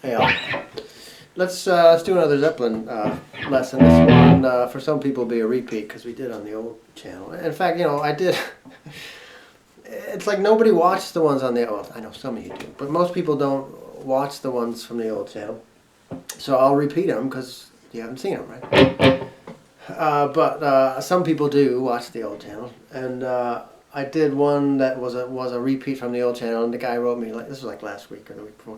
Hey, let's do another Zeppelin lesson. This one, for some people, will be a repeat because we did on the old channel. In fact, I did. It's like nobody watched the ones on the old. I know some of you do, but most people don't watch the ones from the old channel. So I'll repeat them because you haven't seen them, right? But some people do watch the old channel, and I did one that was a repeat from the old channel, and the guy wrote me, like, this was like last week or the week before.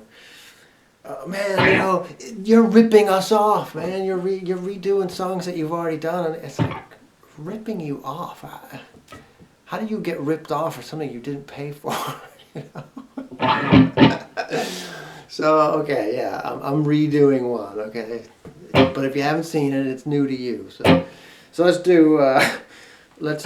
Man, you're ripping us off, man. You're redoing songs that you've already done, and it's like ripping you off. How do you get ripped off for something you didn't pay for? So okay, yeah, I'm redoing one. Okay, but if you haven't seen it, it's new to you. So let's do. Let's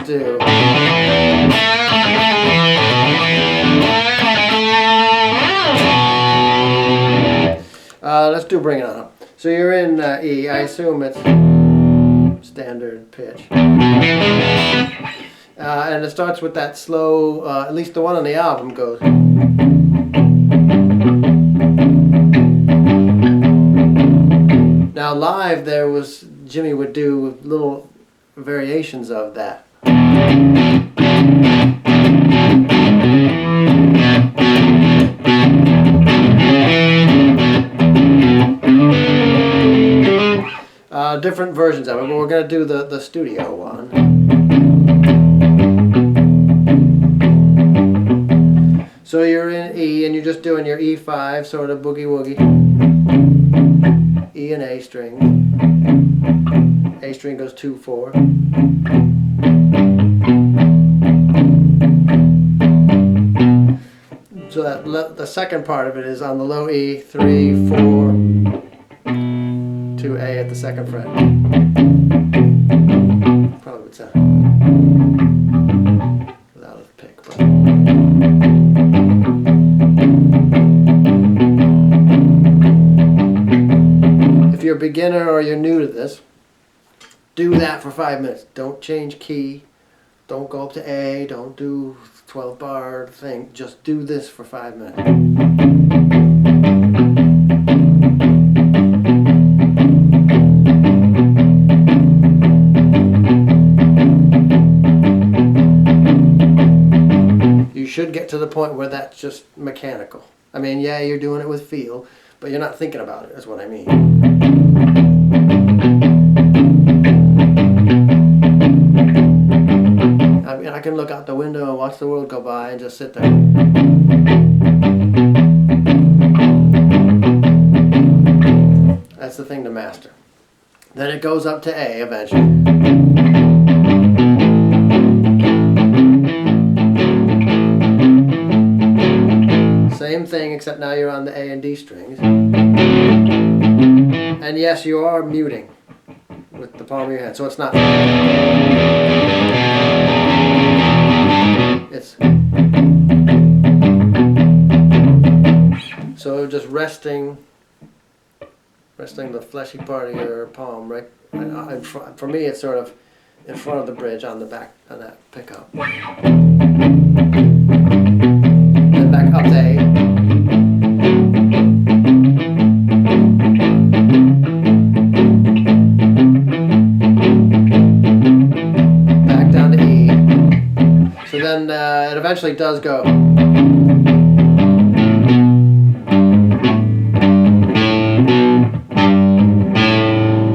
do Bring It On Up. So you're in E. I assume it's standard pitch. And it starts with that slow, at least the one on the album goes. Now live Jimmy would do little variations of that. Different versions of it, but we're going to do the studio one. So you're in E and you're just doing your E5 sort of boogie woogie. E and A string. A string goes 2-4. So the second part of it is on the low E, 3, 4. To A at the second fret. Probably would sound without a pick, but if you're a beginner or you're new to this, do that for 5 minutes. Don't change key. Don't go up to A. Don't do 12 bar thing. Just do this for 5 minutes. Should get to the point where that's just mechanical. I mean, yeah, you're doing it with feel, but you're not thinking about it, is what I mean. I mean, I can look out the window and watch the world go by and just sit there. That's the thing to master. Then it goes up to A eventually. Same thing, except now you're on the A and D strings. And yes, you are muting with the palm of your hand. So it's not. It's. So just resting the fleshy part of your palm right in front. For me, it's sort of in front of the bridge on the back of that pickup. Then back up to A. Back down to E. So then it eventually does go.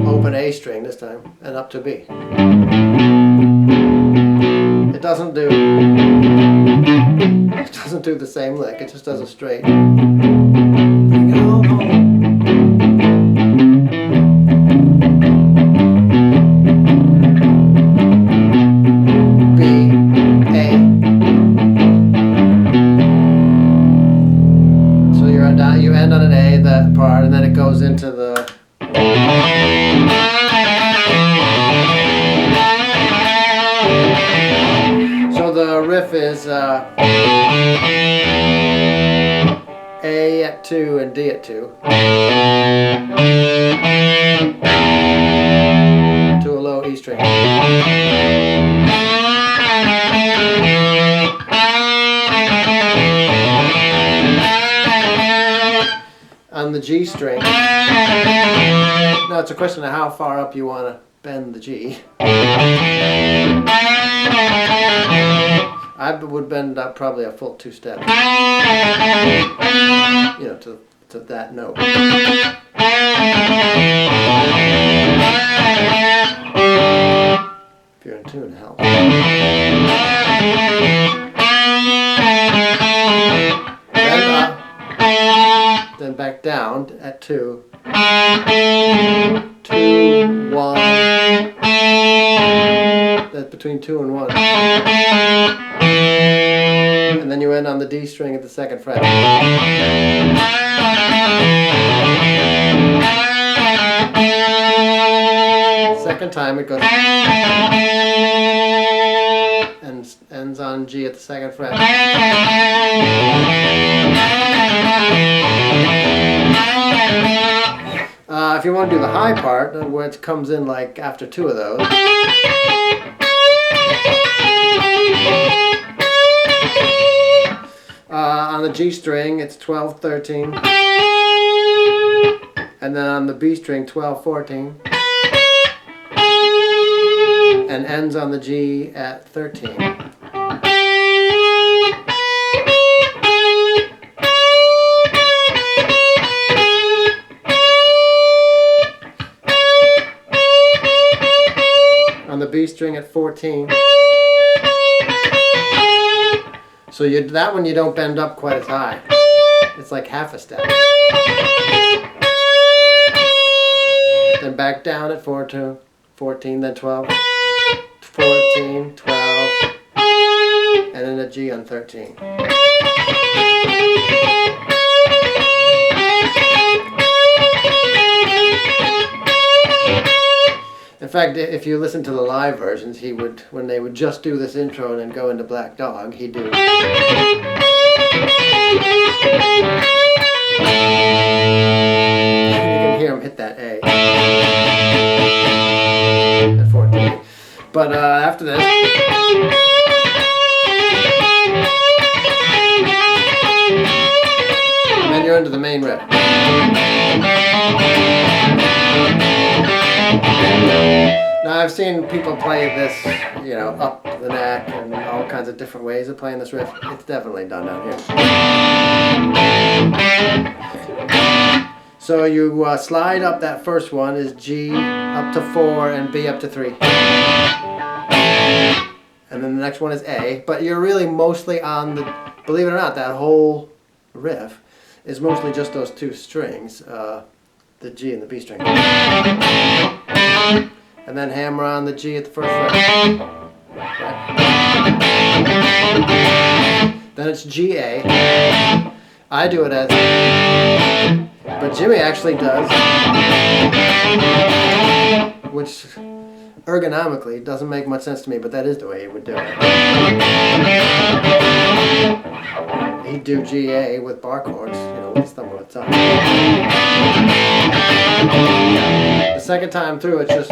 Open A string this time and up to B. It doesn't do the same lick, it just does a straight. Bring it all home. B, A. So you end on an A, that part, and then it goes into the. So the riff is A at 2 and D at 2 to a low E string. On the G string. Now it's a question of how far up you want to bend the G. I would bend up probably a full 2 steps. You know, to that note. If you're in tune, it helps. Then back down at 2. 2, 1. That's between 2 and 1. And then you end on the D string at the 2nd fret. Second time it goes and ends on G at the 2nd fret. If you want to do the high part, where it comes in like after 2 of those. On the G string, it's 12, 13. And then on the B string, 12, 14. And ends on the G at 13. On the B string at 14. So that one you don't bend up quite as high. It's like half a step. Then back down at 14, then 12, 14, 12, and then a G on 13. In fact, if you listen to the live versions, he would, when they would just do this intro and then go into Black Dog, he'd do. You can hear him hit that A at 14. But after this, and then you're into the main riff. Now I've seen people play this, you know, up the neck and all kinds of different ways of playing this riff. It's definitely done down here. So you slide up that first one is G up to 4 and B up to 3. And then the next one is A, but you're really mostly on the, believe it or not, that whole riff is mostly just those 2 strings, the G and the B string. And then hammer on the G at the first fret. Right. Then it's G A. I do it as, but Jimmy actually does, which ergonomically doesn't make much sense to me, but that is the way he would do it. He'd do G A with bar chords, you know, with his thumb on the top. The second time through, it's just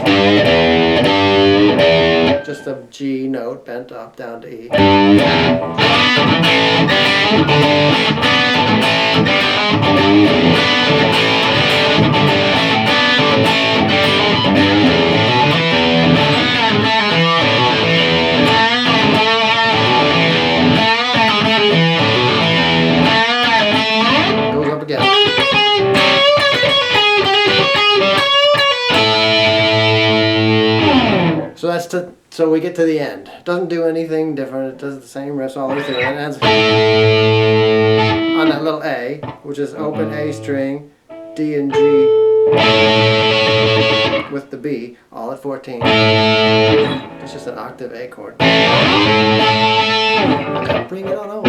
a G note bent up down to E. Goes up again. So we get to the end. It doesn't do anything different. It does the same riffs all the way through. And it ends on that little A, which is open A string, D and G with the B, all at 14. It's just an octave A chord. And then bring it on home.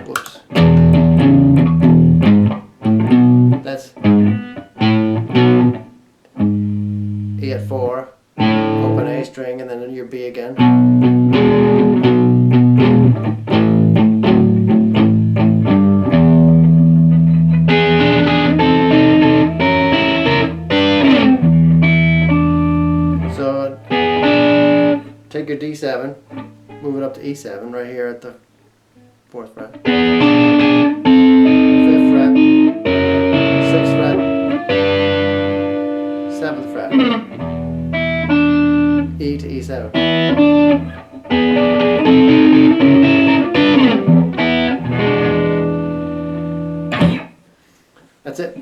Whoops. That's E at 4, open A string, and then your B again. So take your D7, E7, move it up to E7 right here at the 4th fret, 5th fret, 6th fret, 7th fret, E to E7. That's it.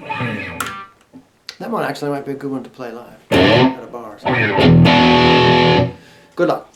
That one actually might be a good one to play live at a bar. So. Good luck.